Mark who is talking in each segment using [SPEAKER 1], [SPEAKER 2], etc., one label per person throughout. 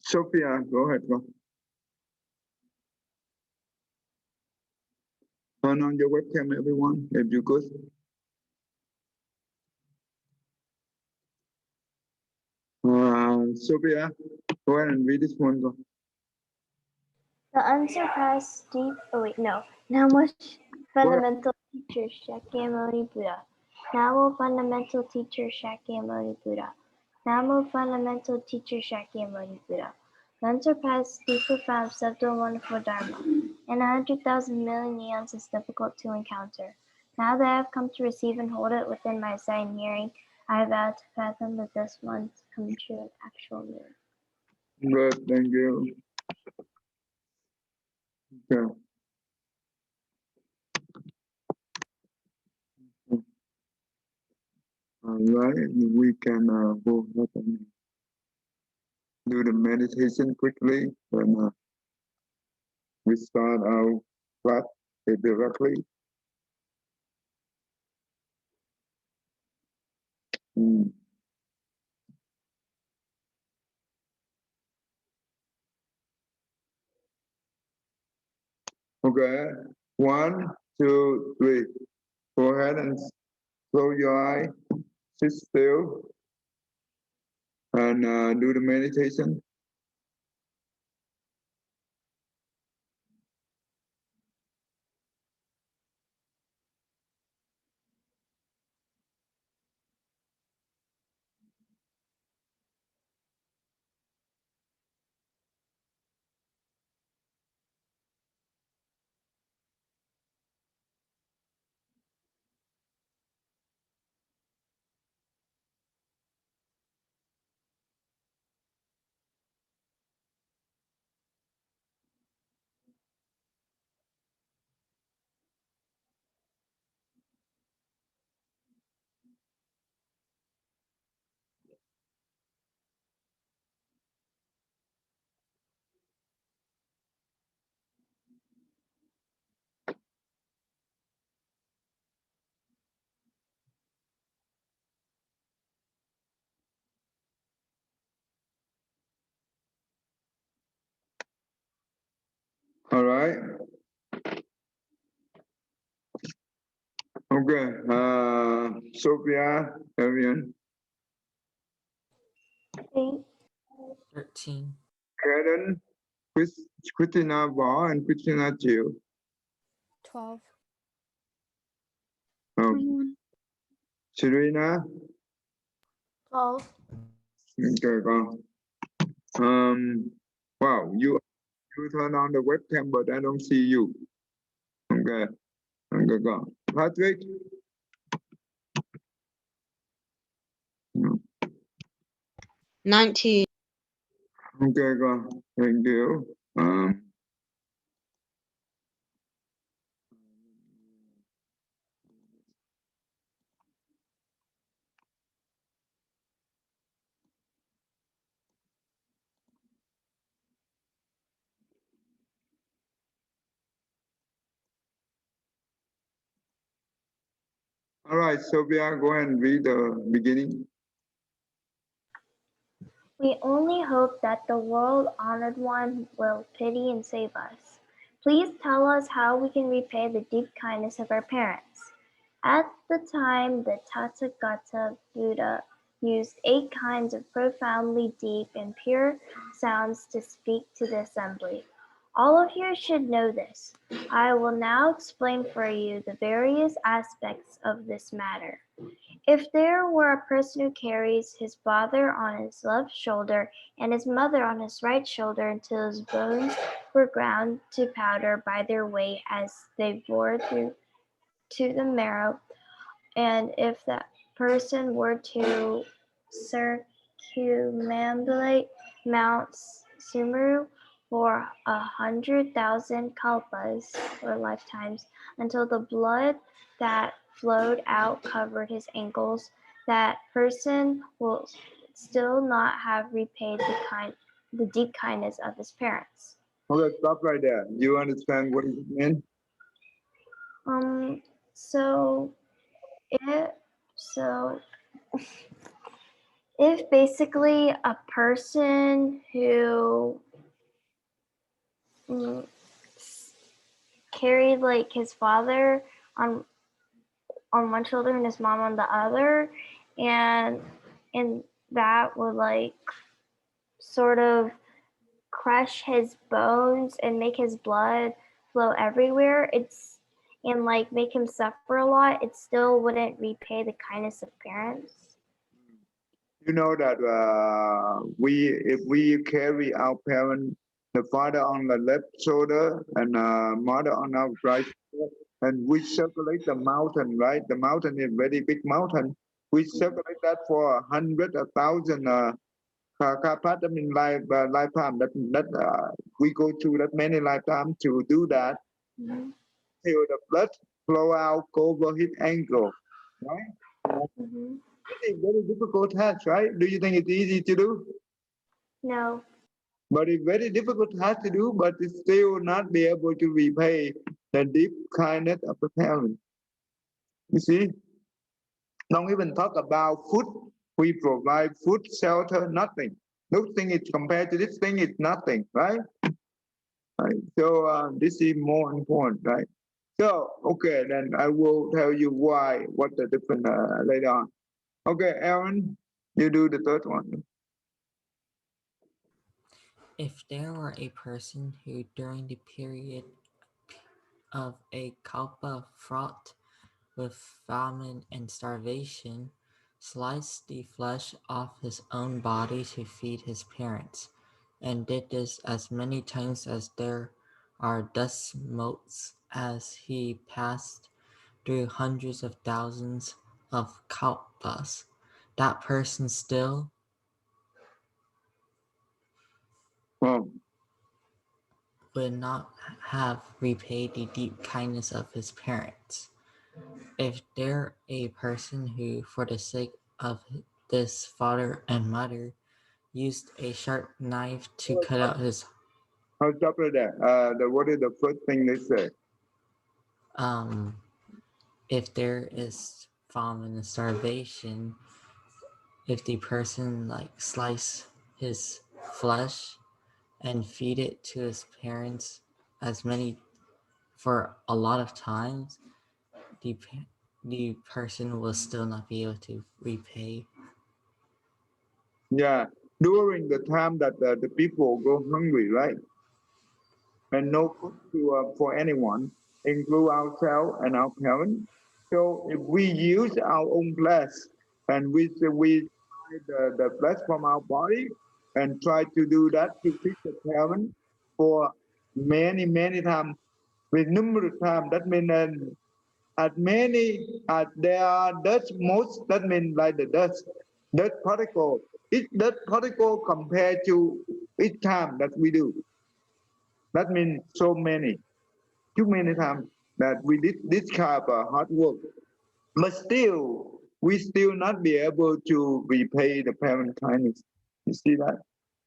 [SPEAKER 1] Sophia, go ahead. Go. Turn on your webcam, everyone, if you could. Sophia, go ahead and read this one. Go.
[SPEAKER 2] The unsurpassed deep, Namo fundamental teacher Shakyamuni Buddha. Namo fundamental teacher Shakyamuni Buddha. Namo fundamental teacher Shakyamuni Buddha. The unsurpassed, deep, profound, subtle, wonderful Dharma. In 100,000 million eons is difficult to encounter. Now that I have come to receive and hold it within my sight and hearing, I vow to fathom that this once come true in actual mirror.
[SPEAKER 1] Good, thank you. Okay. All right, we can go ahead and do the meditation quickly. And we start our class directly. Okay, 1, 2, 3. Go ahead and close your eye, sit still, and do the meditation. All right. Okay. Sophia, Arian.
[SPEAKER 3] 13.
[SPEAKER 1] Karen, Christina Võ, and Christina Jill.
[SPEAKER 4] 12.
[SPEAKER 1] 21. Serena.
[SPEAKER 2] 12.
[SPEAKER 1] Okay, go. Wow, you turn on the webcam, but I don't see you. Okay. Okay, go. Patrick.
[SPEAKER 5] 19.
[SPEAKER 1] Okay, go. Thank you. All right, Sophia, go ahead and read the beginning.
[SPEAKER 2] We only hope that the world-honored one will pity and save us. Please tell us how we can repay the deep kindness of our parents. At the time, the Tathagata Buddha used 8 kinds of profoundly deep and pure sounds to speak to the assembly. All of you should know this. I will now explain for you the various aspects of this matter. If there were a person who carries his father on his left shoulder and his mother on his right shoulder until his bones were ground to powder by their weight as they bore through to the marrow, and if that person were to circumambulate Mount Sumeru for 100,000 kalpas or lifetimes until the blood that flowed out covered his ankles, that person will still not have repaid the deep kindness of his parents.
[SPEAKER 1] Okay, stop right there. You understand what it means?
[SPEAKER 2] if basically a person who mm, carried like his father on one shoulder and his mom on the other, and and that would like sort of crush his bones and make his blood flow everywhere, it's and like make him suffer a lot, it still wouldn't repay the kindness of parents.
[SPEAKER 1] You know that if we carry our parent, the father on the left shoulder and mother on our right shoulder, and we circulate the mountain, right? The mountain is very big mountain. We circulate that for 100,000 I mean, lifetime. That we go through that many lifetime to do that
[SPEAKER 2] Mm-hmm.
[SPEAKER 1] till the blood flow out over his ankle, right?
[SPEAKER 2] Mm-hmm.
[SPEAKER 1] Very, very difficult task, right? Do you think it's easy to do?
[SPEAKER 2] No.
[SPEAKER 1] But it's very difficult task to do, but it's still not be able to repay the deep kindness of the parent. You see, don't even talk about food. We provide food, shelter, nothing. Those things is compared to this thing, it's nothing, right? Right. So this is more important, right? So okay, then I will tell you why, what the difference later on. Okay, Aaron, you do the third one.
[SPEAKER 3] If there were a person who, during the period of a kalpa fraught with famine and starvation, sliced the flesh off his own body to feed his parents, and did this as many times as there are dust motes, as he passed through hundreds of thousands of kalpas, that person still
[SPEAKER 1] Well,
[SPEAKER 3] would not have repaid the deep kindness of his parents. If there a person who, for the sake of this father and mother, used a sharp knife to cut out his
[SPEAKER 1] I'll stop right there. What is the first thing they say?
[SPEAKER 3] um if there is famine and starvation, if the person like slice his flesh and feed it to his parents as many for a lot of times, the the person will still not be able to repay.
[SPEAKER 1] Yeah, during the time that the people go hungry, right? And no food for anyone, include ourselves and our parents. So if we use our own flesh and we the flesh from our body and try to do that to feed the parent for many times, with numerous times, that means at many there are dust most, that means like the dust particle, each dust particle compared to each time that we do, that means so many, too many times that we did this kind of hard work, but still we still not be able to repay the parent kindness. You see that?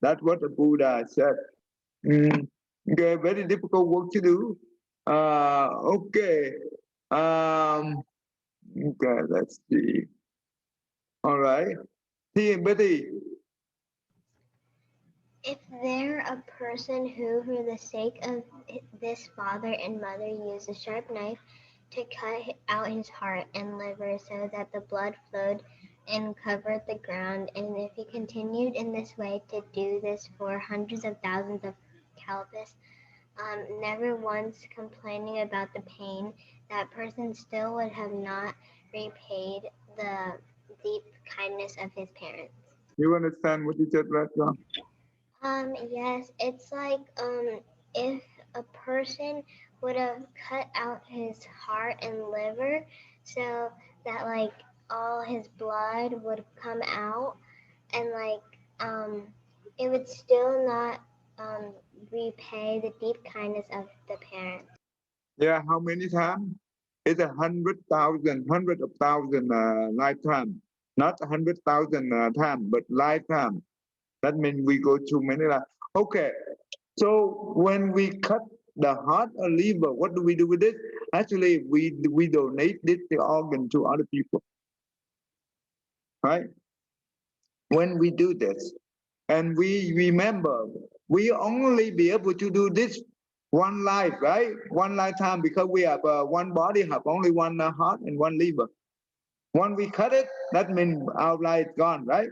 [SPEAKER 1] That's what the Buddha said. Mm, okay, very difficult work to do. Okay. Um, okay, let's see. All right. See, Betty.
[SPEAKER 4] If there a person who, for the sake of this father and mother, used a sharp knife to cut out his heart and liver so that the blood flowed and covered the ground, and if he continued in this way to do this for hundreds of thousands of kalpas, never once complaining about the pain, that person still would have not repaid the deep kindness of his parents.
[SPEAKER 1] You understand what you said right now?
[SPEAKER 4] Yes, it's like if a person would have cut out his heart and liver so that like all his blood would come out, and like it would still not um repay the deep kindness of the parents.
[SPEAKER 1] Yeah, how many times? It's 100,000, hundred of thousand lifetime, not 100,000 time, but lifetime. That means we go through many lives. Okay, so when we cut the heart or liver, what do we do with it? Actually, we donate this the organ to other people, right? when we do this. And we remember, we only be able to do this one life, right? One lifetime, because we have one body, have only one heart and one liver. When we cut it, that means our life gone, right?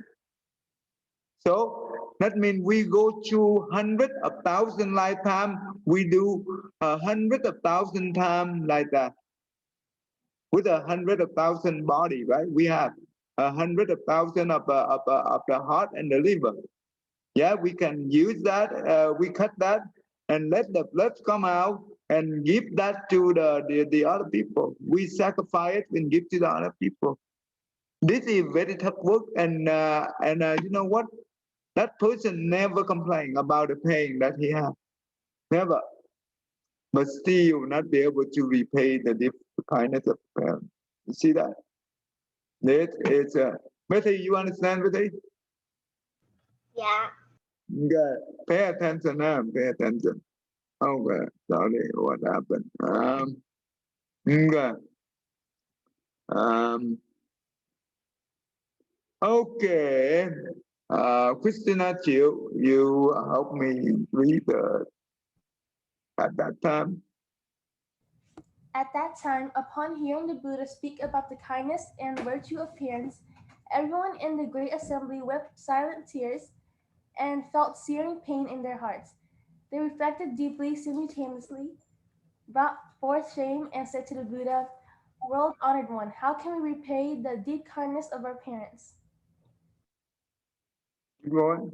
[SPEAKER 1] So that means we go through hundred of thousand lifetime. We do a hundred of thousand times like that with a hundred of thousand body, right? We have a hundred of thousand of the heart and the liver. Yeah, we can use that. We cut that and let the blood come out and give that to the other people. We sacrifice it and give to the other people. This is very tough work, and you know what? That person never complain about the pain that he has, never. But still not be able to repay the deep kindness of parents. You see that? This is Betty. You understand, Betty?
[SPEAKER 4] Yeah.
[SPEAKER 1] Okay. Pay attention now. Pay attention. Okay. Sorry, what happened? Okay. Um. Okay. Christina Chiu, you help me read at that time.
[SPEAKER 5] At that time, upon hearing the Buddha speak about the kindness and virtue of parents, everyone in the great assembly wept silent tears and felt searing pain in their hearts. They reflected deeply simultaneously, brought forth shame, and said to the Buddha, World honored one, how can we repay the deep kindness of our parents?
[SPEAKER 1] Keep going.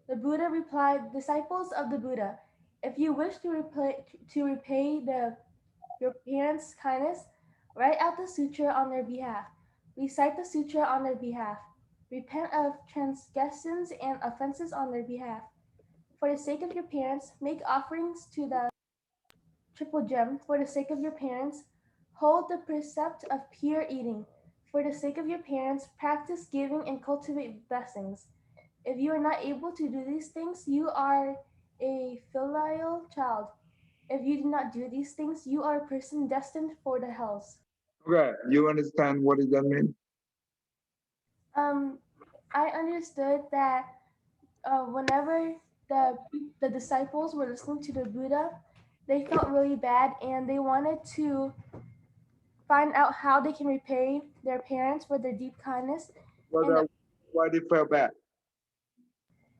[SPEAKER 5] The Buddha replied, Disciples of the Buddha, if you wish to repay your parents' kindness, write out the sutra on their behalf. Recite the sutra on their behalf. Repent of transgressions and offenses on their behalf. For the sake of your parents, make offerings to the triple gem. For the sake of your parents, hold the precept of pure eating. For the sake of your parents, practice giving and cultivate blessings. If you are not able to do these things, you are a filial child. If you do not do these things, you are a person destined for the hells.
[SPEAKER 1] Okay. You understand what does that mean?
[SPEAKER 5] Um, I understood that whenever the the disciples were listening to the Buddha, they felt really bad and they wanted to find out how they can repay their parents for their deep kindness.
[SPEAKER 1] But,
[SPEAKER 5] And
[SPEAKER 1] why they feel bad?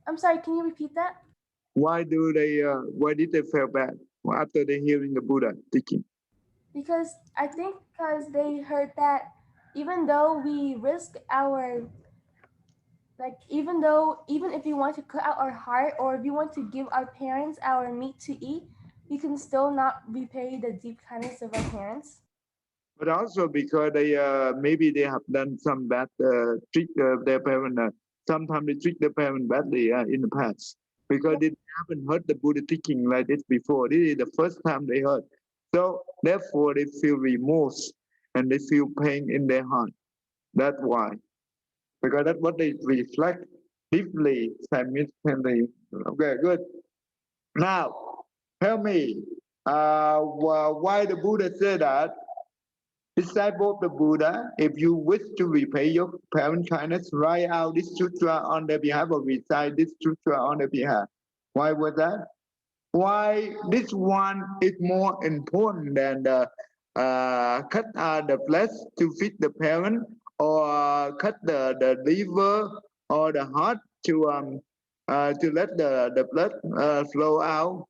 [SPEAKER 5] I'm sorry, can you repeat that?
[SPEAKER 1] Why do they? Why did they feel bad after they hearing the Buddha teaching?
[SPEAKER 5] Because I think because they heard that even though we risk our even if we want to cut out our heart or if we want to give our parents our meat to eat, we can still not repay the deep kindness of our parents.
[SPEAKER 1] But also because they maybe they have done some bad treat their parent. Sometimes they treat their parent badly in the past because they haven't heard the Buddha teaching like this before. This is the first time they heard. So therefore they feel remorse and they feel pain in their heart. That's why. Because that's what they reflect deeply, simultaneously. Okay, good. Now, tell me, why the Buddha said that disciple of the Buddha, if you wish to repay your parent kindness, write out this sutra on their behalf or recite this sutra on their behalf. Why was that? Why this one is more important than the cut the flesh to feed the parent or cut the liver or the heart to let the blood flow out.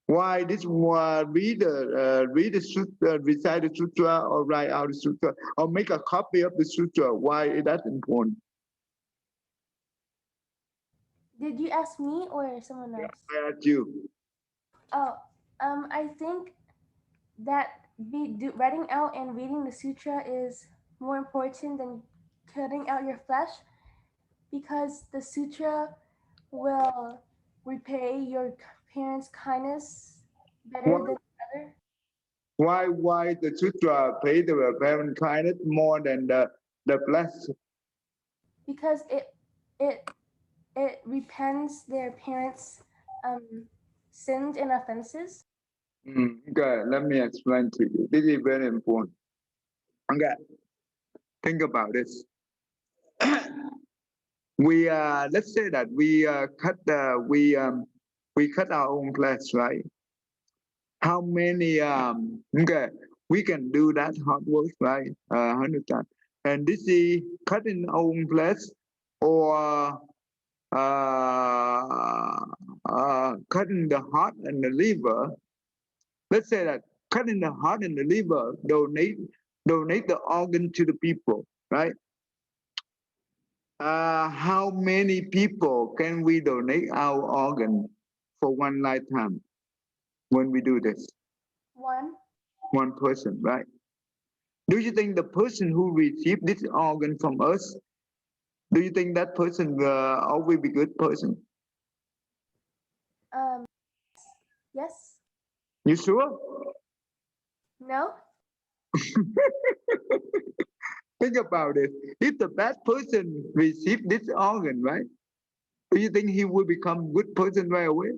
[SPEAKER 1] Why this one read the sutra, recite the sutra, or write out the sutra, or make a copy of the sutra? Why is that important?
[SPEAKER 5] Did you ask me or someone else?
[SPEAKER 1] I ask you.
[SPEAKER 5] Oh, I think that writing out and reading the sutra is more important than cutting out your flesh because the sutra will repay your parents' kindness better
[SPEAKER 1] Why
[SPEAKER 5] than other
[SPEAKER 1] why the sutra pay the parent kindness more than the flesh?
[SPEAKER 5] because it it repents their parents' um, sins and offenses.
[SPEAKER 1] Okay, let me explain to you. This is very important. Okay, think about this. we let's say that we cut our own flesh, right? How many okay, we can do that hard work, right? 100 times. And this is cutting our own flesh or cutting the heart and the liver. Let's say that cutting the heart and the liver, donate the organ to the people, right? How many people can we donate our organ for one lifetime when we do this?
[SPEAKER 5] One.
[SPEAKER 1] One person, right? Do you think the person who received this organ from us, do you think that person will always be good person?
[SPEAKER 5] Um. Yes.
[SPEAKER 1] You sure?
[SPEAKER 5] No.
[SPEAKER 1] Think about it. If the bad person received this organ, right? Do you think he will become good person right away?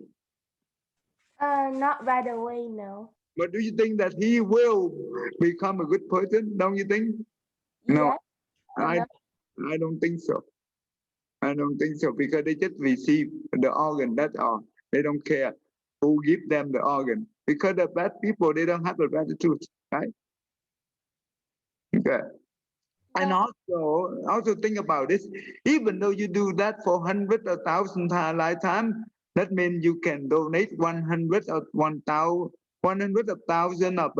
[SPEAKER 5] Not right away. No.
[SPEAKER 1] But do you think that he will become a good person? Don't you think? No,
[SPEAKER 5] Yes and
[SPEAKER 1] I
[SPEAKER 5] no.
[SPEAKER 1] I don't think so. I don't think so because they just receive the organ. That's all. They don't care who give them the organ because the bad people they don't have the gratitude, right? Okay. And
[SPEAKER 5] Yeah.
[SPEAKER 1] also think about this. Even though you do that for hundred or thousand lifetime, that means you can donate 100 or 1,000, 100 of thousand of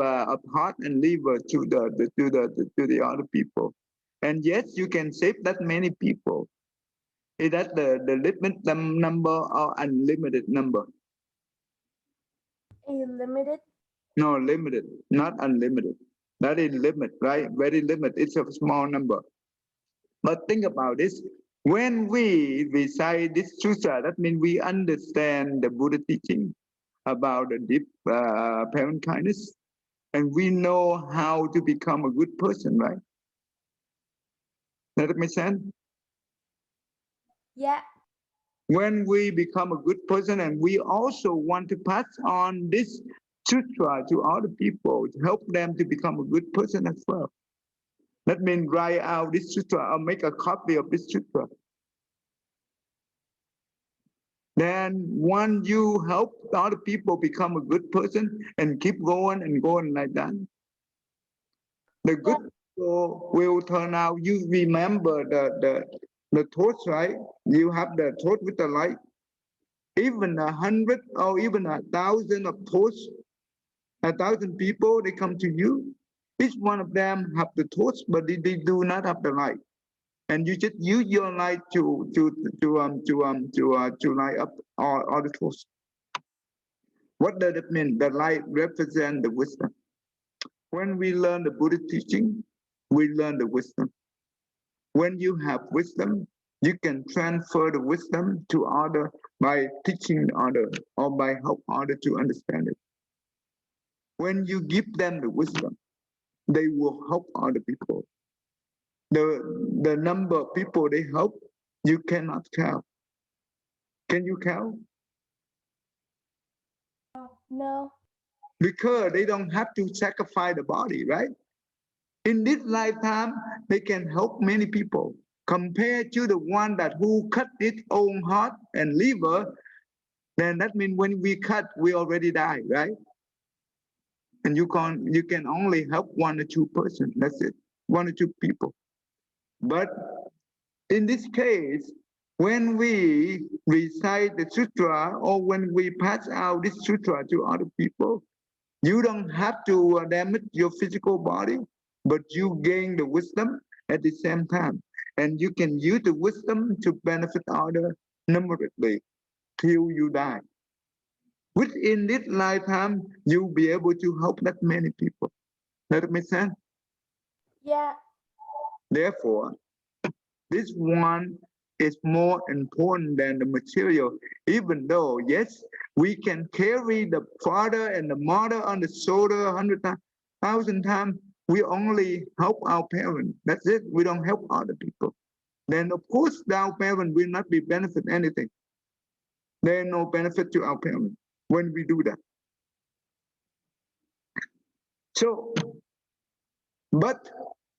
[SPEAKER 1] heart and liver to the other people. And yes, you can save that many people. Is that the limit number or unlimited number?
[SPEAKER 5] A limited.
[SPEAKER 1] No, limited, not unlimited. That is limit, right? Very limit. It's a small number. But think about this. When we recite this sutra, that means we understand the Buddha teaching about the deep parent kindness, and we know how to become a good person, right? Does that make sense?
[SPEAKER 5] Yeah.
[SPEAKER 1] When we become a good person and we also want to pass on this sutra to other people, to help them to become a good person as well. That means write out this sutra or make a copy of this sutra. Then once you help other people become a good person and keep going and going like that, the
[SPEAKER 5] Yeah.
[SPEAKER 1] good people will turn out. You remember the torch, right? You have the torch with the light. Even 100 or even 1,000 of torch, 1,000 people, they come to you. Each one of them have the torch, but they do not have the light. And you just use your light to light up all the torch. What does it mean? The light represents the wisdom. When we learn the Buddhist teaching, we learn the wisdom. When you have wisdom, you can transfer the wisdom to other by teaching other or by help other to understand it. When you give them the wisdom, they will help other people. The number of people they help, you cannot count. Can you count?
[SPEAKER 5] No.
[SPEAKER 1] Because they don't have to sacrifice the body, right? In this lifetime, they can help many people. Compared to the one that who cut its own heart and liver, then that means when we cut, we already die, right? And you can only help one or two persons. That's it, one or two people. But in this case, when we recite the sutra or when we pass out this sutra to other people, you don't have to damage your physical body, but you gain the wisdom at the same time. And you can use the wisdom to benefit others numerically till you die. Within this lifetime, you'll be able to help that many people. Does that make sense?
[SPEAKER 5] Yeah.
[SPEAKER 1] Therefore, this one is more important than the material, even though, yes, we can carry the father and the mother on the shoulder 100,000 times. We only help our parents. That's it. We don't help other people. Then, of course, our parents will not be benefit anything. There is no benefit to our parents when we do that. So, but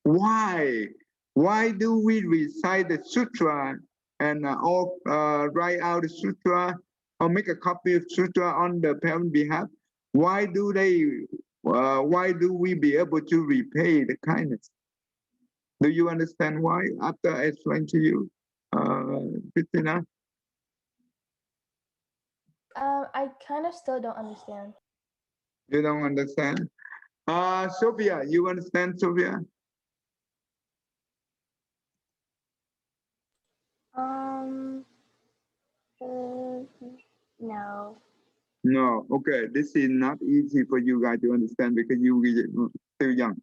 [SPEAKER 1] why Why do we recite the sutra and all write out the sutra or make a copy of sutra on the parent behalf? Why do they? Why do we be able to repay the kindness? Do you understand why? After I explain to you, Christina,
[SPEAKER 5] I kind of still don't understand.
[SPEAKER 1] you don't understand. Sophia, you understand, Sophia?
[SPEAKER 2] Um, uh, no.
[SPEAKER 1] No. Okay, this is not easy for you guys to understand because you are still young.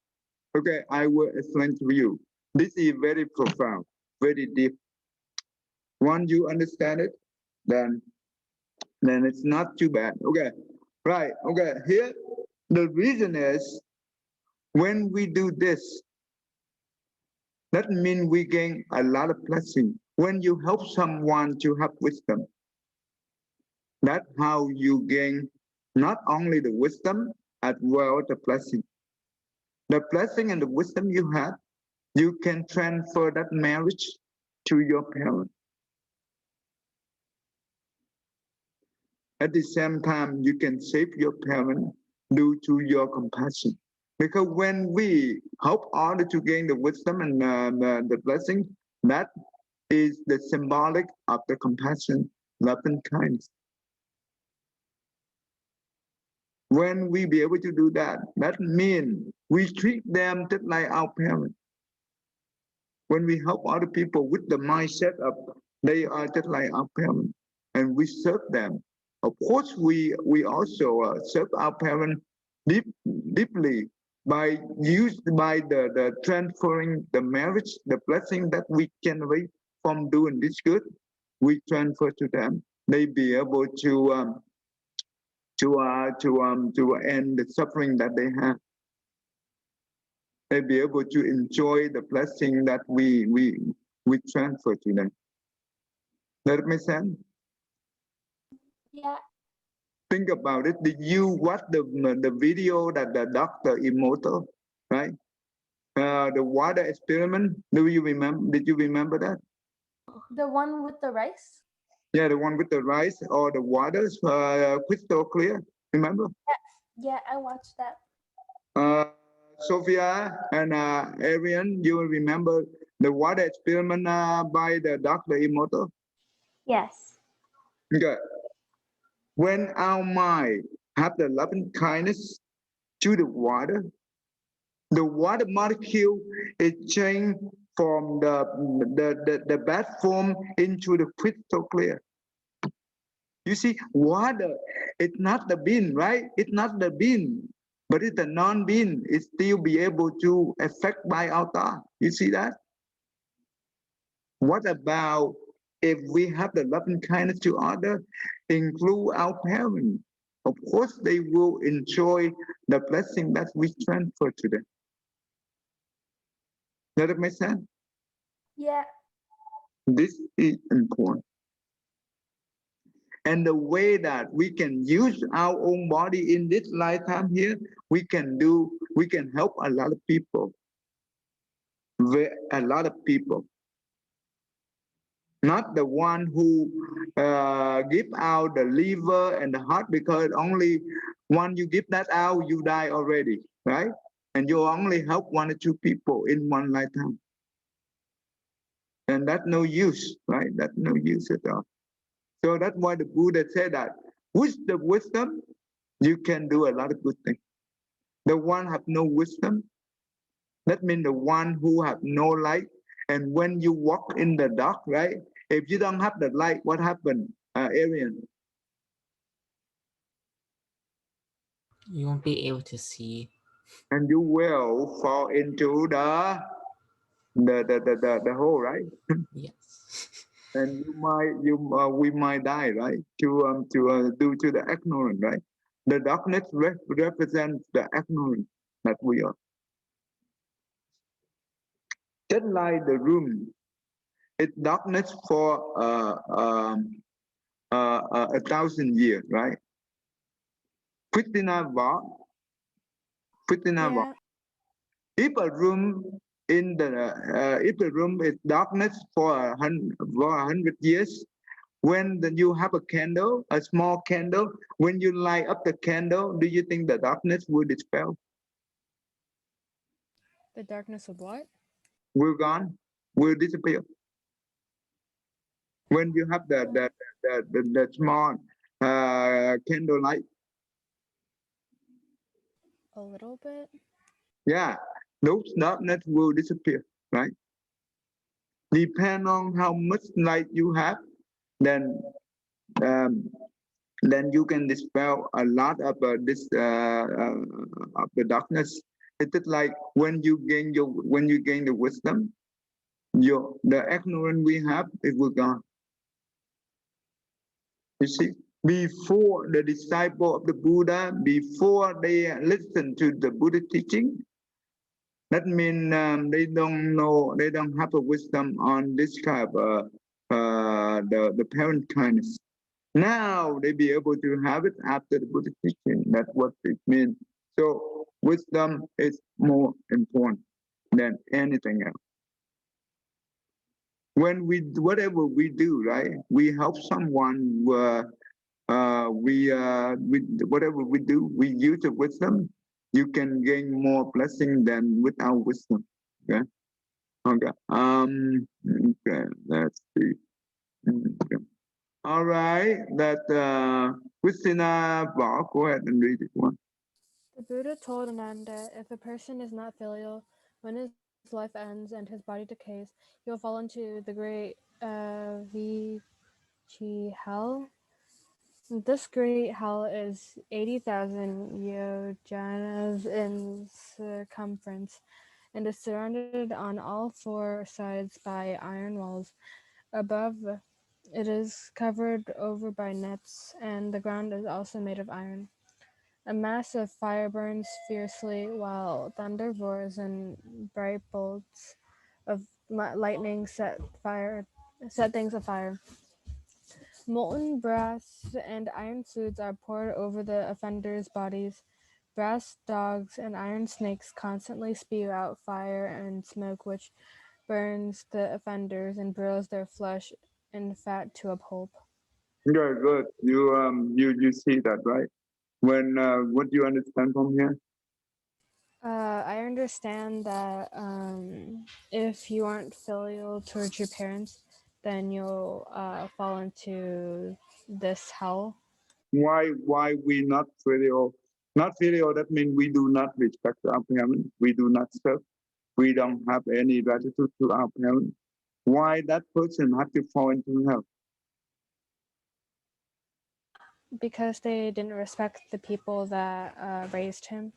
[SPEAKER 1] Okay, I will explain to you. This is very profound, very deep. Once you understand it, then it's not too bad. Okay, right. Okay, here the reason is when we do this, that means we gain a lot of blessing. When you help someone to have wisdom, that's how you gain not only the wisdom as well the blessing. The blessing and the wisdom you have, you can transfer that marriage to your parents. At the same time, you can save your parents due to your compassion. Because when we help others to gain the wisdom and the blessing, that is the symbolic of the compassion, love, and kindness. When we be able to do that, that means we treat them just like our parents. When we help other people with the mindset of they are just like our parents, and we serve them. Of course, we also serve our parents deep, deeply by the transferring the marriage, the blessing that we generate from doing this good, we transfer to them. They be able to end the suffering that they have. They be able to enjoy the blessing that we transfer to them. Does it make sense?
[SPEAKER 5] Yeah.
[SPEAKER 1] Think about it. Did you watch the video that the doctor immortal, right? The water experiment. Do you remember? Did you remember that?
[SPEAKER 5] The one with the rice?
[SPEAKER 1] Yeah, the one with the rice or the water, crystal clear. Remember?
[SPEAKER 5] Yes. Yeah, I watched that.
[SPEAKER 1] Uh, Sophia and Arian, you remember the water experiment by the doctor immortal?
[SPEAKER 2] Yes.
[SPEAKER 1] Okay. When our mind have the loving kindness to the water molecule is changed from the bad form into the crystal clear. You see, water, it's not the bean, right? It's not the bean, but it's a non-bean. It still be able to affect by our thought. You see that? What about if we have the loving kindness to others, include our parents? Of course, they will enjoy the blessing that we transfer to them. Does that make sense?
[SPEAKER 5] Yeah.
[SPEAKER 1] This is important. And the way that we can use our own body in this lifetime here, we can help a lot of people. A lot of people. Not the one who give out the liver and the heart, because only when you give that out, you die already, right? And you only help one or two people in one lifetime. And that's no use, right? That's no use at all. So that's why the Buddha said that with the wisdom, you can do a lot of good things. The one have no wisdom, that means the one who have no light. And when you walk in the dark, right? If you don't have the light, what happened, Arian?
[SPEAKER 3] You won't be able to see.
[SPEAKER 1] And you will fall into the hole, right?
[SPEAKER 3] Yes.
[SPEAKER 1] And we might die, right? Due to the ignorance, right? The darkness represents the ignorance that we are. Just like the room, it's darkness for 1,000 years, right? Christina Vaught,
[SPEAKER 5] Yeah.
[SPEAKER 1] if a room in the if the room is darkness for 100 years, when you have a candle, a small candle, when you light up the candle, do you think the darkness will dispel?
[SPEAKER 6] The darkness of what?
[SPEAKER 1] Will gone? Will disappear? When you have the small candle light,
[SPEAKER 6] A little bit.
[SPEAKER 1] yeah, those darkness will disappear, right? Depend on how much light you have, then um, then you can dispel a lot of of the darkness. It is like when you gain the wisdom, the ignorance we have, it will gone. You see, before the disciple of the Buddha, before they listen to the Buddha teaching, that means they don't know, they don't have a wisdom on this kind of the parent kindness. Now they be able to have it after the Buddha teaching. That's what it means. So wisdom is more important than anything else. When whatever we do, right, we help someone. We whatever we do, we use the wisdom. You can gain more blessing than without wisdom. Okay. Okay. Okay. Let's see. Okay. All right. That Christina Bar, go ahead and read it one.
[SPEAKER 6] The Buddha told Ananda, if a person is not filial, when his life ends and his body decays, he will fall into the great Vichi hell. This great hell is 80,000 yojanas in circumference and is surrounded on all four sides by iron walls. Above, it is covered over by nets, and the ground is also made of iron. A mass of fire burns fiercely, while thunder roars and bright bolts of lightning set things afire. Molten brass and iron fluids are poured over the offenders' bodies. Brass dogs and iron snakes constantly spew out fire and smoke, which burns the offenders and broils their flesh and fat to a pulp.
[SPEAKER 1] Very good. You see that, right? When what do you understand from here?
[SPEAKER 6] I understand that if you aren't filial towards your parents, then you'll fall into this hell.
[SPEAKER 1] Why we not filial? Not filial. That means we do not respect our parents. We do not serve. We don't have any gratitude to our parents. Why that person have to fall into hell?
[SPEAKER 6] Because they didn't respect the people that raised him.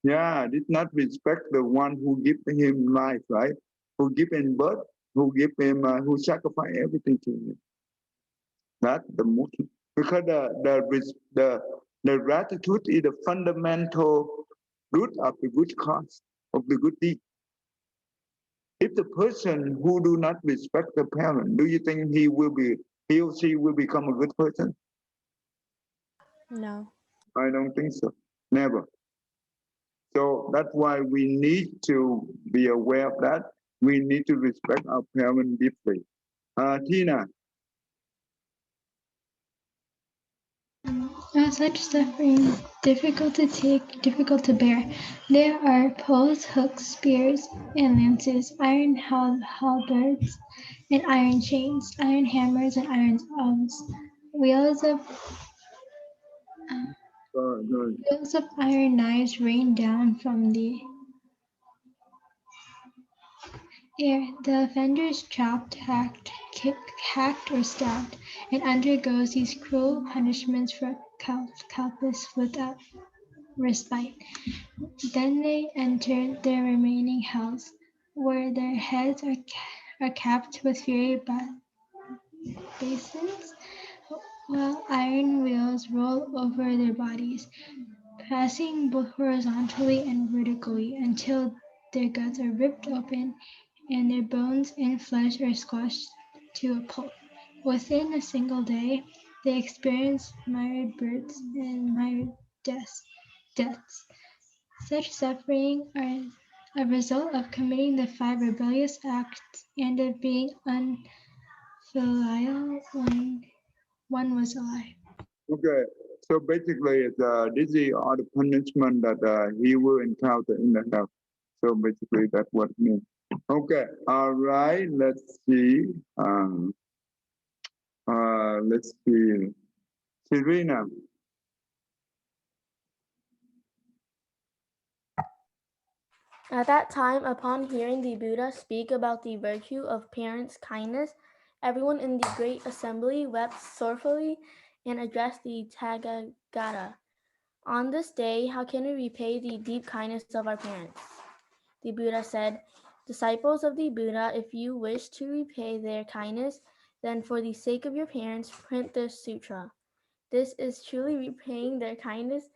[SPEAKER 1] Yeah, did not respect the one who give him life, right? Who give him birth, who give him, who sacrifice everything to him. That's the most because the gratitude is the fundamental root of the good cause of the good deed. If the person who do not respect the parent, do you think he or she will become a good person?
[SPEAKER 6] No.
[SPEAKER 1] I don't think so. Never. So that's why we need to be aware of that. We need to respect our parents deeply. Tina,
[SPEAKER 7] Such suffering, difficult to take, difficult to bear. There are poles, hooks, spears, and lances, iron halberds, and iron chains, iron hammers, and iron awls, wheels of
[SPEAKER 1] good.
[SPEAKER 7] wheels of iron knives rain down from the air. The offender is chopped, hacked, or stabbed, and undergoes these cruel punishments for countless without respite. Then they enter the remaining hells, where their heads are capped with fiery basins, while iron wheels roll over their bodies, passing both horizontally and vertically until their guts are ripped open and their bones and flesh are squashed to a pulp. Within a single day, they experience myriad births and myriad deaths. Such suffering A result of committing the 5 rebellious acts and of being unfilial when one was alive.
[SPEAKER 1] Okay, so basically, this is all the punishment that he will encounter in the hell. So basically, that's what it means. Okay, all right, let's see. Let's see. Serena.
[SPEAKER 5] At that time, upon hearing the Buddha speak about the virtue of parents' kindness, everyone in the great assembly wept sorrowfully and addressed the Tathagata. On this day, how can we repay the deep kindness of our parents? The Buddha said, disciples of the Buddha, if you wish to repay their kindness, then for the sake of your parents, print this sutra. This is truly repaying their kindness.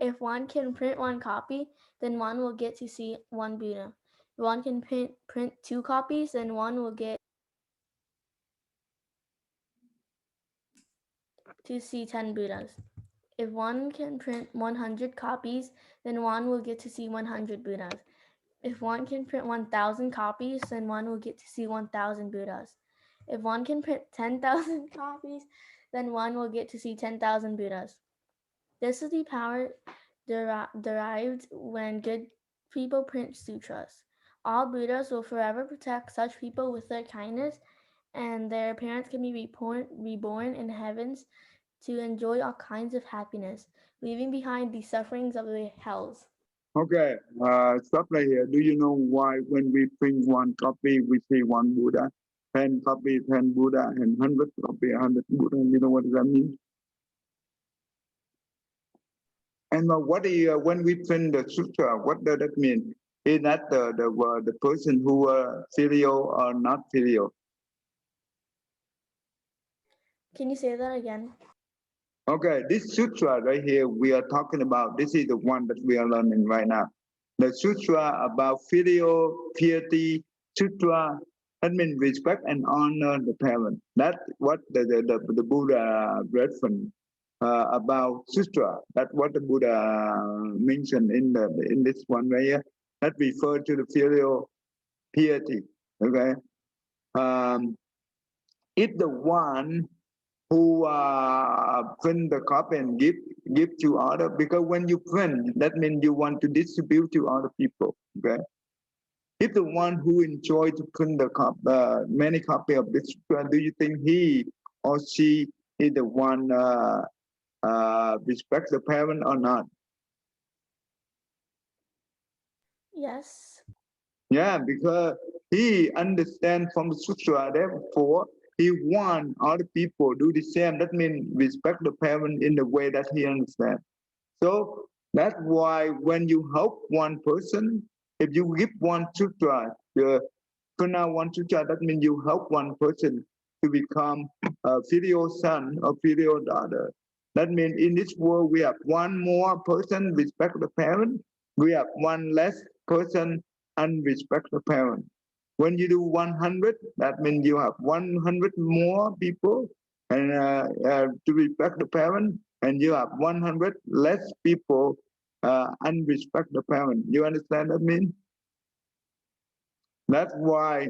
[SPEAKER 5] If one can print one copy, then one will get to see one Buddha. If one can print 2 copies, then one will get to see 10 Buddhas. If one can print 100 copies, then one will get to see 100 Buddhas. If one can print 1,000 copies, then one will get to see 1,000 Buddhas. If one can print 10,000 copies, then one will get to see 10,000 Buddhas. This is the power derived when good people print sutras. All Buddhas will forever protect such people with their kindness, and their parents can be reborn in heavens to enjoy all kinds of happiness, leaving behind the sufferings of the hells.
[SPEAKER 1] Okay, stop right here. Do you know why when we print one copy, we see one Buddha? 10 copy, 10 Buddha, and 100 copy, 100 Buddha. You know what that means? And what is, when we print the sutra, what does that mean? Is that the person who filial or not filial?
[SPEAKER 5] Can you say that again?
[SPEAKER 1] Okay, this sutra right here we are talking about, this is the one that we are learning right now. The sutra about filial piety, sutra, that means respect and honor the parent. That's what the Buddha reference about sutra. That's what the Buddha mentioned in this one right here. That refer to the filial piety. Okay, if the one who print the copy and give to other, because when you print, that means you want to distribute to other people. Okay, if the one who enjoy to print the many copy of this, do you think he or she is the one respect the parent or not?
[SPEAKER 5] Yes.
[SPEAKER 1] Yeah, because he understand from the sutra, therefore he want other people do the same. That means respect the parent in the way that he understands. So that's why when you help one person, if you give one sutra, for now one sutra, that means you help one person to become a filial son or filial daughter. That means in this world we have one more person respect the parent, we have one less person unrespect the parent. When you do 100, that means you have 100 more people and to respect the parent, and you have 100 less people unrespect the parent. You understand what I mean? That's why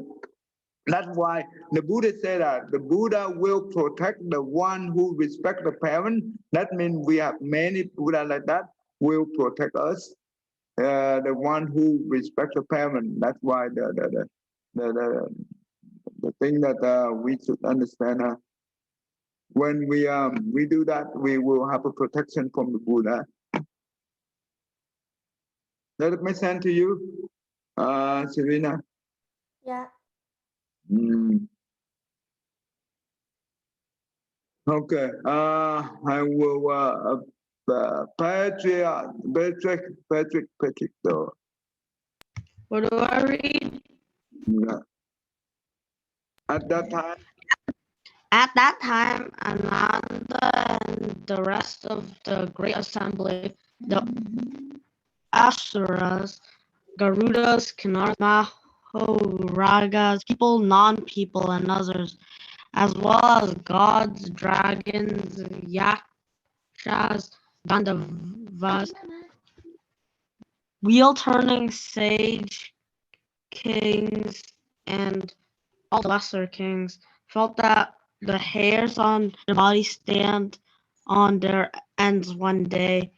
[SPEAKER 1] the Buddha said that the Buddha will protect the one who respect the parent. That means we have many Buddha like that will protect us. The one who respect the parent. That's why the thing that we should understand. When we do that, we will have a protection from the Buddha. Does it make sense to you, Serena?
[SPEAKER 5] Yeah.
[SPEAKER 1] Mm. Okay. I will. Patrick. Though.
[SPEAKER 8] What do I read?
[SPEAKER 1] Yeah. At that time.
[SPEAKER 8] At that time, Ananda and the rest of the great assembly, the Asuras, Garudas, Kinnaras, Mahoragas, people, non-people, and others, as well as gods, dragons, yakshas, Gandharvas, wheel-turning sage kings and all the lesser kings felt that the hairs on their bodies stand on their ends one day,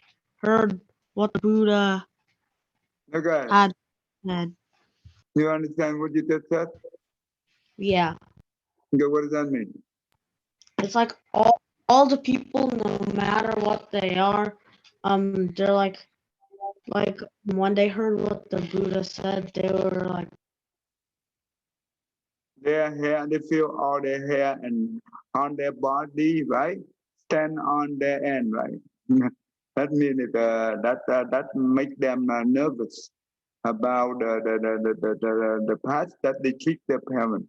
[SPEAKER 8] heard what the Buddha
[SPEAKER 1] Okay,
[SPEAKER 8] had said.
[SPEAKER 1] you understand what you just said?
[SPEAKER 8] Yeah,
[SPEAKER 1] Okay, what does that mean?
[SPEAKER 8] it's like all the people, no matter what they are, they're like when they heard what the Buddha said, they were like,
[SPEAKER 1] Their hair, they feel all their hair and on their body, right? Stand on their end, right? That means that make them nervous about the past that they trick their parents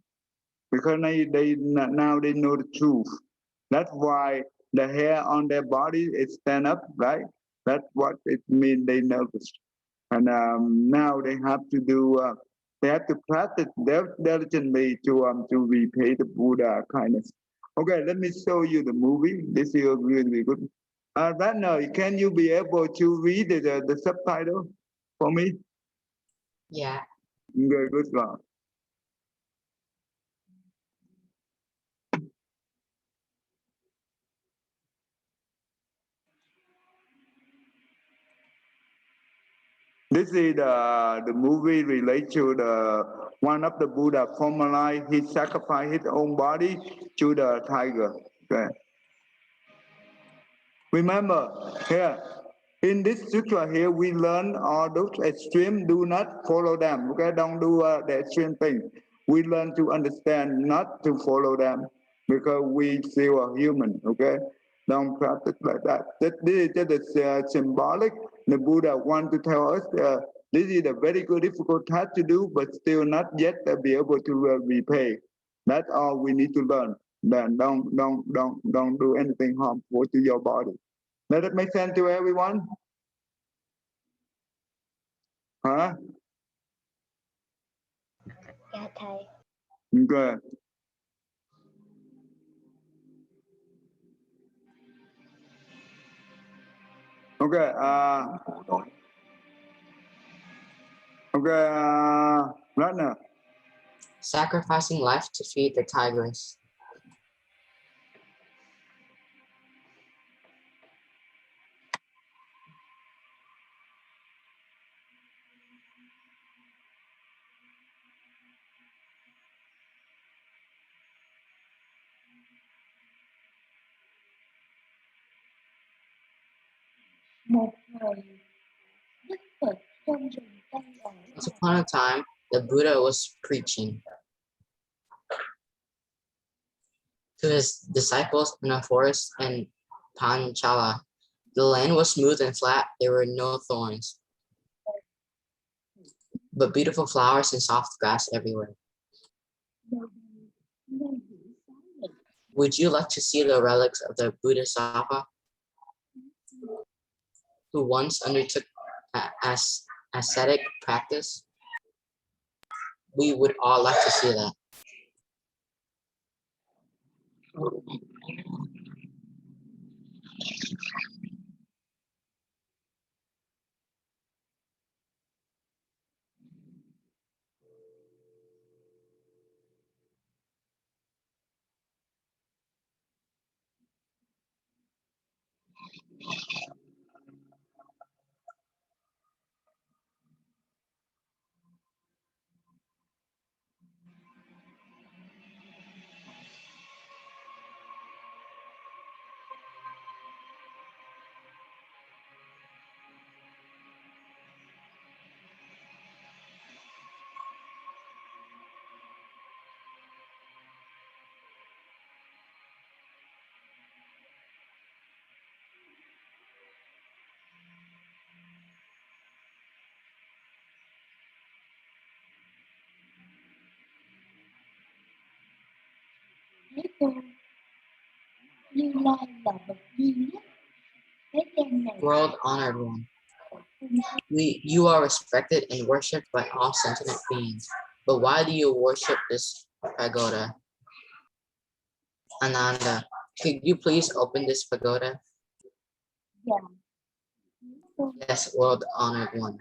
[SPEAKER 1] because now they know the truth. That's why the hair on their body is stand up, right? That's what it means. They nervous, and now they have to do. They have to practice diligently to repay the Buddha kindness. Okay, let me show you the movie. This is really good. Right now, can you be able to read the subtitle for me?
[SPEAKER 3] Yeah.
[SPEAKER 1] Good job. This is the movie related to the one of the Buddha formalized. He sacrificed his own body to the tiger. Okay. Remember here in this sutra here we learn all those extreme. Do not follow them. Okay, don't do the extreme thing. We learn to understand not to follow them because we still are human. Okay, don't practice like that. This is symbolic. The Buddha want to tell us this is a very good difficult task to do, but still not yet be able to repay. That's all we need to learn. Then don't do anything harmful to your body. Does it make sense to everyone? Huh?
[SPEAKER 4] Yeah, Thầy.
[SPEAKER 1] Good. Okay. Okay. Runner.
[SPEAKER 3] Sacrificing life to feed the tigers. Once upon a time, the Buddha was preaching to his disciples in a forest in Panchala. The land was smooth and flat. There were no thorns, but beautiful flowers and soft grass everywhere. Would you like to see the relics of the Bodhisattva who once undertook ascetic practice? We would all like to see that. World honored one. You are respected and worshipped by all sentient beings. But why do you worship this pagoda? Ananda, could you please open this pagoda? Yes, world honored one.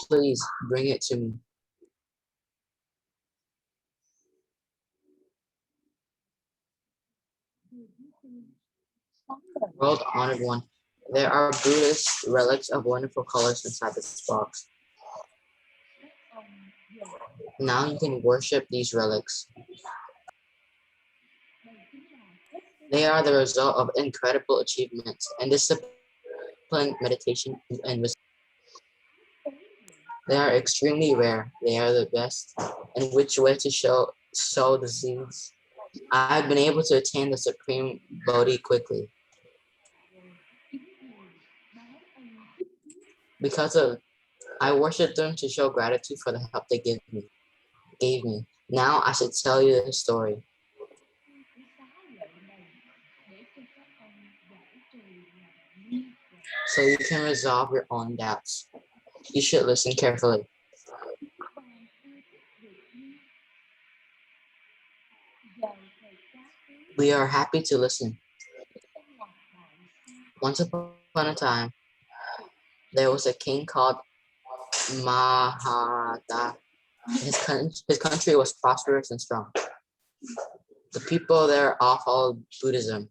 [SPEAKER 3] Please bring it to me. World honored one. There are Buddhist relics of wonderful colors inside this box. Now you can worship these relics. They are the result of incredible achievements and disciplined meditation and wisdom. They are extremely rare. They are the best in which way to sow the seeds. I have been able to attain the supreme Bodhi quickly because of I worship them to show gratitude for the help they gave me. Now I should tell you the story so you can resolve your own doubts. You should listen carefully. We are happy to listen. Once upon a time, there was a king called Mahata. His country was prosperous and strong. The people there all followed Buddhism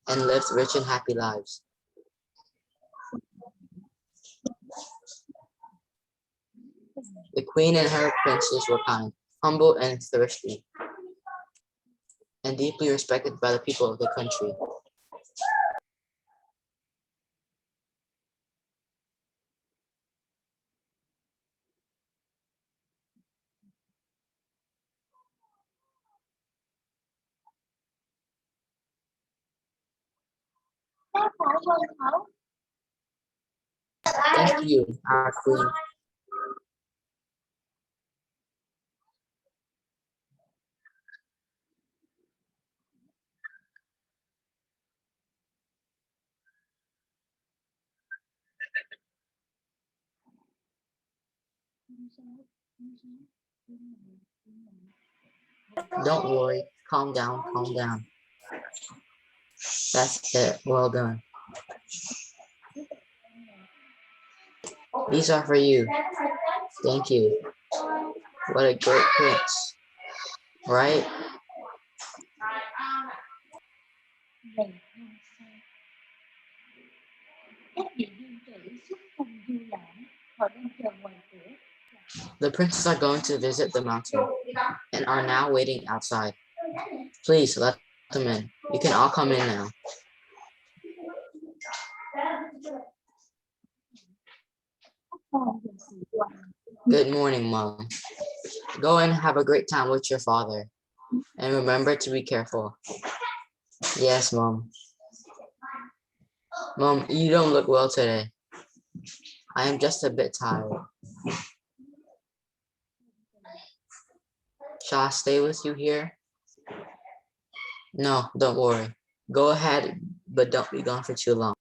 [SPEAKER 3] and lived rich and happy lives. The queen and her princes were kind, humble, and thrifty, and deeply respected by the people of the country. Thank you, our queen. Don't worry, calm down, calm down. That's it, well done. These are for you. Thank you. What a great prince, right? The princes are going to visit the mountain and are now waiting outside. Please let them in. You can all come in now. Good morning, Mom. Go and have a great time with your father. And remember to be careful. Yes, Mom. Mom, you don't look well today. I am just a bit tired. Shall I stay with you here? No, don't worry. Go ahead, but don't be gone for too long.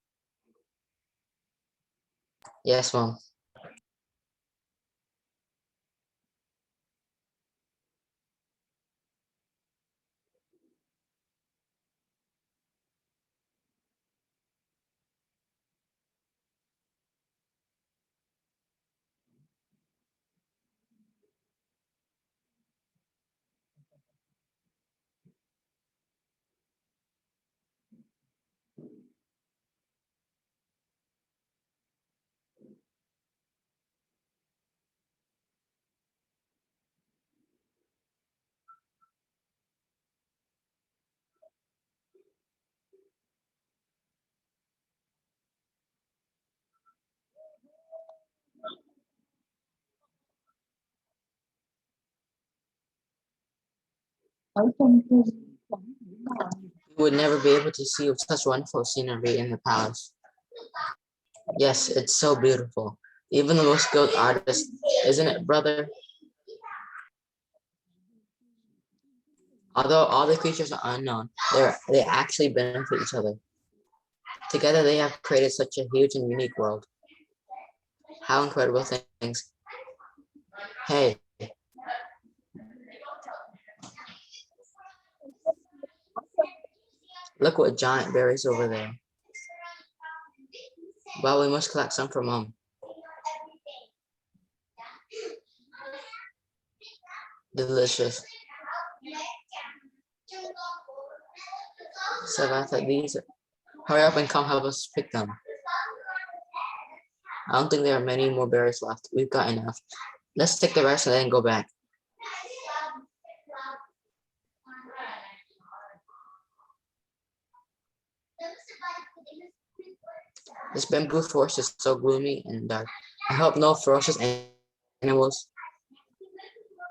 [SPEAKER 3] Yes, Mom. You would never be able to see such wonderful scenery in the palace. Yes, it's so beautiful. Even the most skilled artist, isn't it, brother? Although all the creatures are unknown, they actually benefit each other. Together they have created such a huge and unique world. How incredible things. Hey, look what giant berries over there. But we must collect some for Mom. Delicious. Samantha, these. Hurry up and come help us pick them. I don't think there are many more berries left. We've got enough. Let's take the rest and then go back. This bamboo forest is so gloomy and dark. I hope no ferocious animals.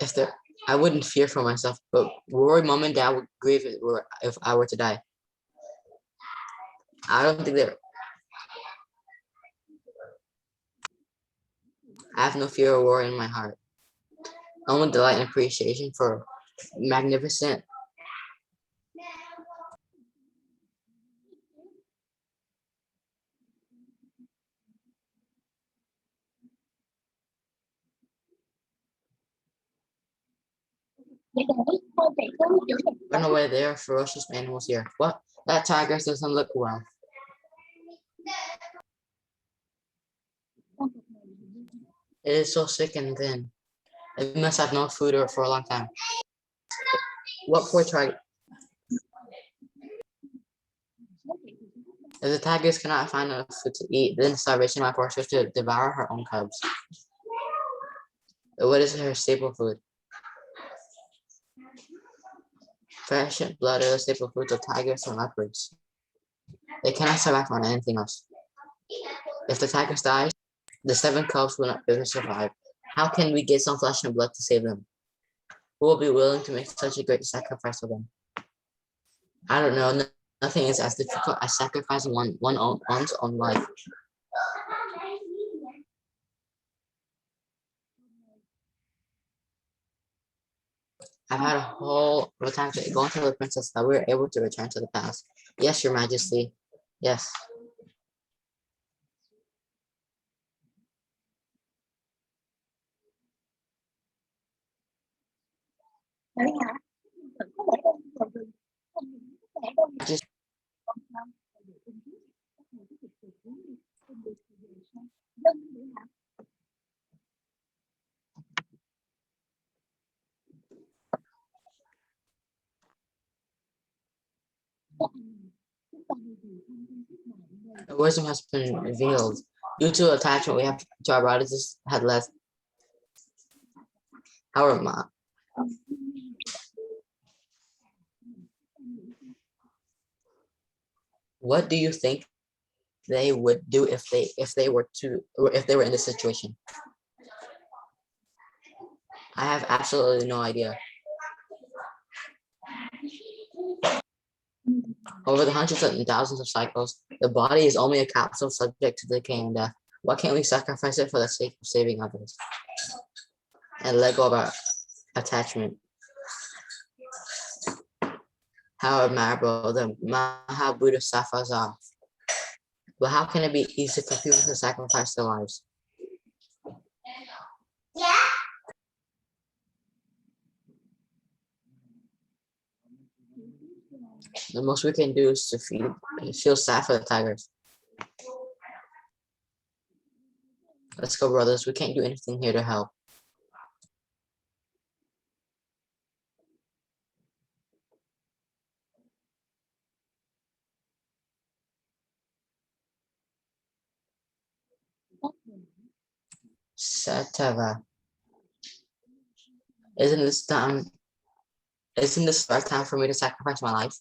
[SPEAKER 3] If there, I wouldn't fear for myself, but worry Mom and Dad would grieve if I were to die. I don't think there. I have no fear or worry in my heart. Only delight and appreciation for magnificent. Run away, there are ferocious animals here. What? That tiger doesn't look well. It is so sick and thin. It must have no food for a long time. What poor tiger? If the tigers cannot find enough food to eat, then starvation might force her to devour her own cubs. What is her staple food? Fresh blood is a staple food of tigers and leopards. They cannot survive on anything else. If the tigers die, the 7 cubs will not be able to survive. How can we get some flesh and blood to save them? Who will be willing to make such a great sacrifice for them? I don't know. Nothing is as difficult as sacrificing one's own life. I've had a whole of time to go and tell the princess that we were able to return to the palace. Yes, your majesty. Yes. Just wisdom has been revealed. Due to attachment we have to our bodies, this had left our mind. What do you think they would do if they were in this situation? I have absolutely no idea. Over the hundreds and thousands of cycles, the body is only a capsule subject to decay and death. Why can't we sacrifice it for the sake of saving others? And let go of our attachment. How admirable the Buddhist Buddha are. But how can it be easy for people to sacrifice their lives? The most we can do is to feel sad for the tigers. Let's go, brothers. We can't do anything here to help. Satava. Isn't this the right time for me to sacrifice my life?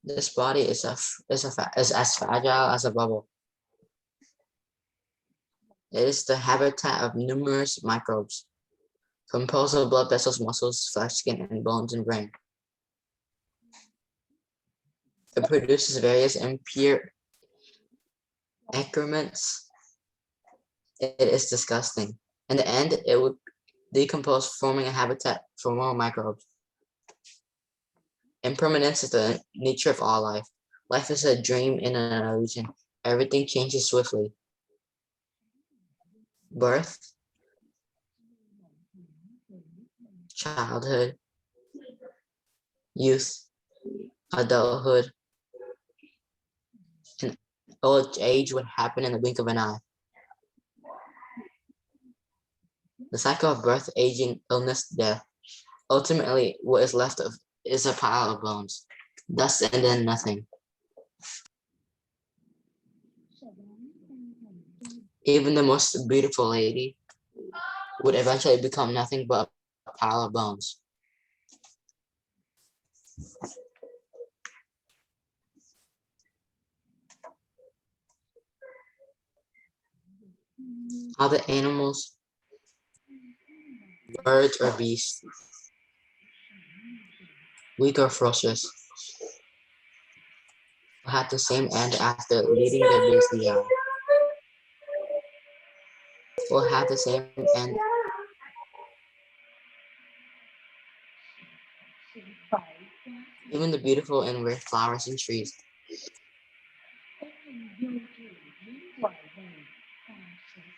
[SPEAKER 3] This body is as fragile as a bubble. It is the habitat of numerous microbes, composed of blood vessels, muscles, flesh, skin, and bones and brain. It produces various impure excrements. It is disgusting. In the end, it would decompose, forming a habitat for more microbes. Impermanence is the nature of all life. Life is a dream in an illusion. Everything changes swiftly. Birth, childhood, youth, adulthood, and old age would happen in the blink of an eye. The cycle of birth, aging, illness, death. Ultimately, what is left of is a pile of bones, dust, and then nothing. Even the most beautiful lady would eventually become nothing but a pile of bones. How the animals, birds or beasts, weak or ferocious, will have the same end after leading their beings to the eye. Will have the same end even the beautiful and rare flowers and trees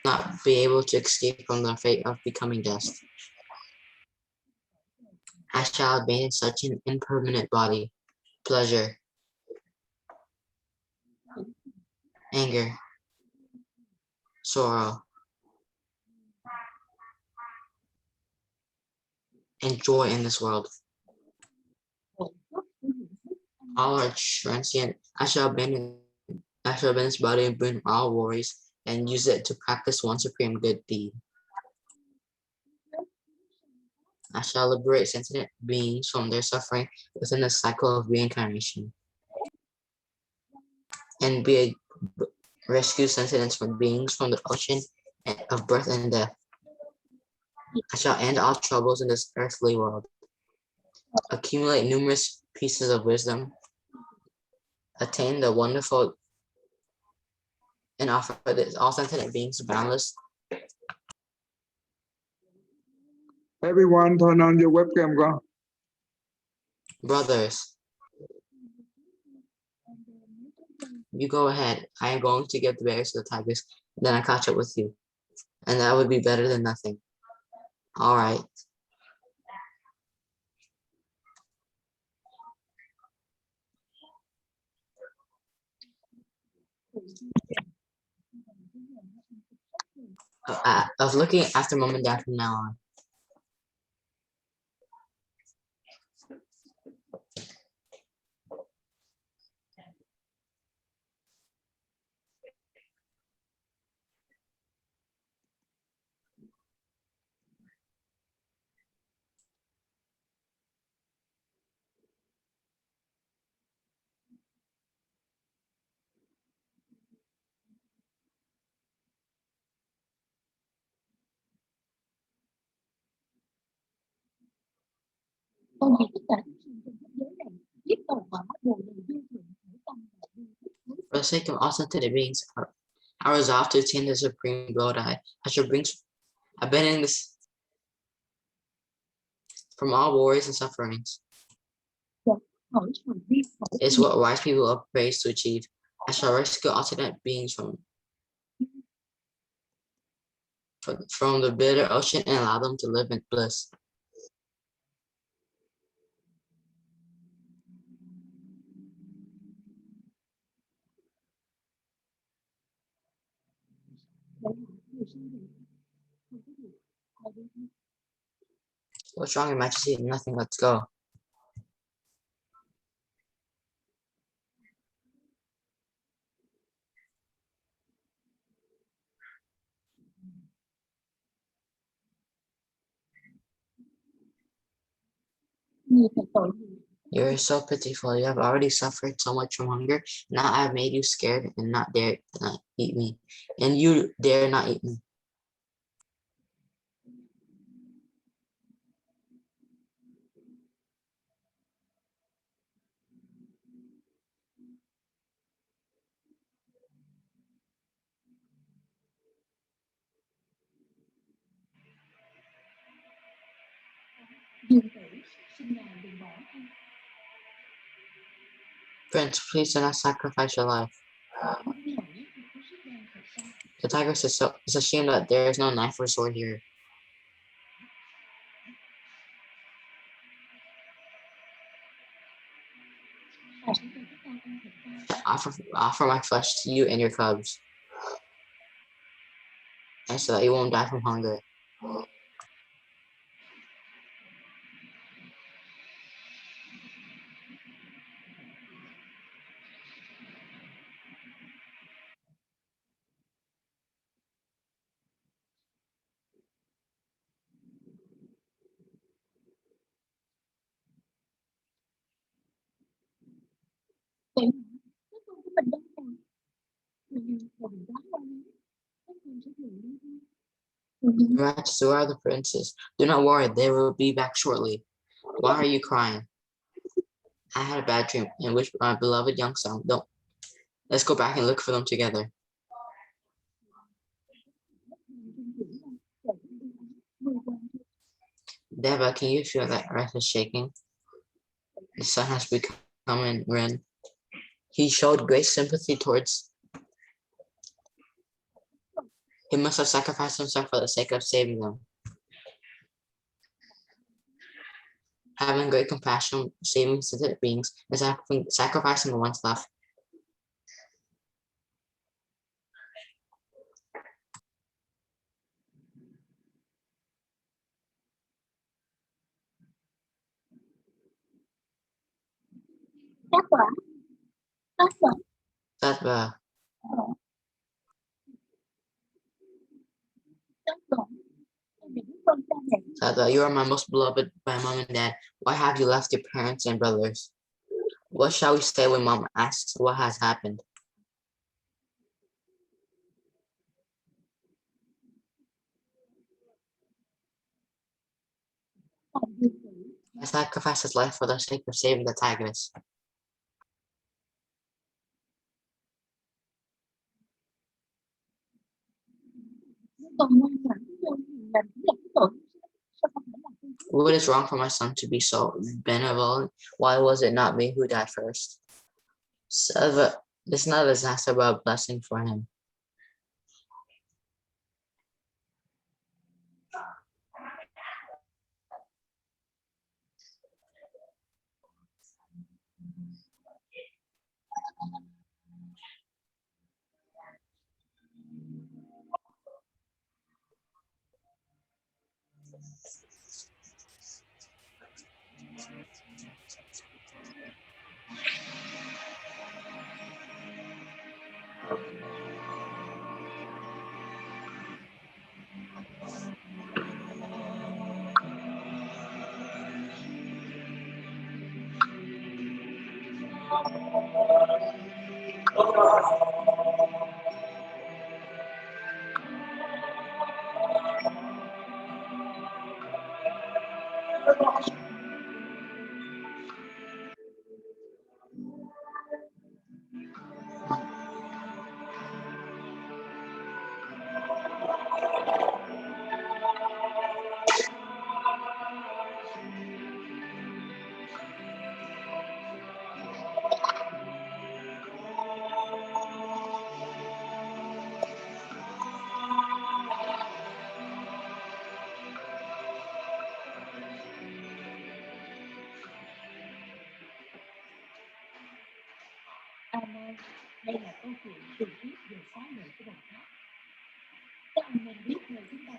[SPEAKER 3] not be able to escape from the fate of becoming dust. I shall abandon such an impermanent body, pleasure, anger, sorrow, and joy in this world. All are transient. I shall abandon this body and burn all worries and use it to practice one supreme good deed. I shall liberate sentient beings from their suffering within the cycle of reincarnation and be a rescue sentient from beings from the ocean of birth and death. I shall end all troubles in this earthly world, accumulate numerous pieces of wisdom, attain the wonderful, and offer all sentient beings boundless.
[SPEAKER 1] Everyone, turn on your webcam, go.
[SPEAKER 3] Brothers, you go ahead. I am going to give the berries to the tigers, then I catch up with you. And that would be better than nothing. All right. I was looking after mom and dad from now on. For the sake of all sentient beings, I resolve to attain the supreme blood I shall bring abandoning this from all worries and sufferings. It's what wise people are praised to achieve. I shall rescue all sentient beings from the bitter ocean and allow them to live in bliss. What's wrong, Your Majesty? Nothing, let's go. You're so pitiful. You have already suffered so much from hunger. Now I have made you scared and not dare not eat me. And you dare not eat me. Prince, please do not sacrifice your life. The tigress is a shame that there is no knife or sword here. offer my flesh to you and your cubs, and so that you won't die from hunger. Your Majesty, where are the princes? Do not worry, they will be back shortly. Why are you crying? I had a bad dream in which my beloved young son. Don't. Let's go back and look for them together. Deva, can you feel that earth is shaking? The sun has become in Ren. He showed great sympathy towards. He must have sacrificed himself for the sake of saving them. Having great compassion, saving sentient beings, and sacrificing the ones left. Sattva, Sattva, you are my most beloved by mom and dad. Why have you left your parents and brothers? What shall we say when mom asks what has happened? I sacrificed his life for the sake of saving the tigers. What is wrong for my son to be so benevolent? Why was it not me who died first? Sattva, this is not a disaster but a blessing for him.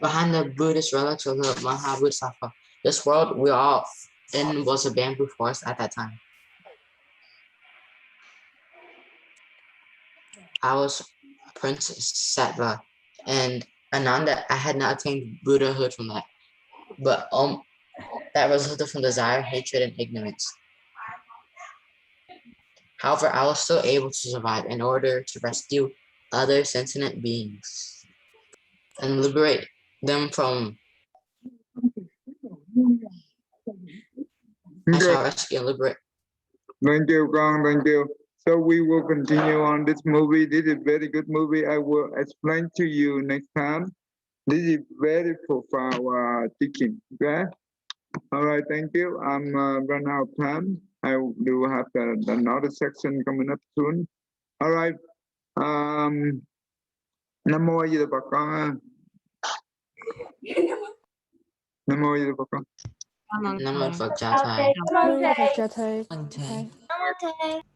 [SPEAKER 3] Behind the Buddhist relics of the Mahabodhisattva, this world we are all in was a bamboo forest at that time. I was Prince Sattva, and Ananda, I had not attained Buddhahood from that, but that resulted from desire, hatred, and ignorance. However, I was still able to survive in order to rescue other sentient beings and liberate them from. I shall rescue and liberate.
[SPEAKER 1] Thank you, Kong. Thank you. So we will continue on this movie. This is a very good movie. I will explain to you next time. This is very profound teaching. Okay. All right. Thank you. I'm run out of time. I do have another section coming up soon. All right. Nam mô A Di Đà Phật con. Nam mô A Di Đà Phật con.
[SPEAKER 3] Nam Mô Phật Cha Thầy.
[SPEAKER 6] Nam mô Phật Cha Thầy.
[SPEAKER 3] Thầy.
[SPEAKER 2] Namaste.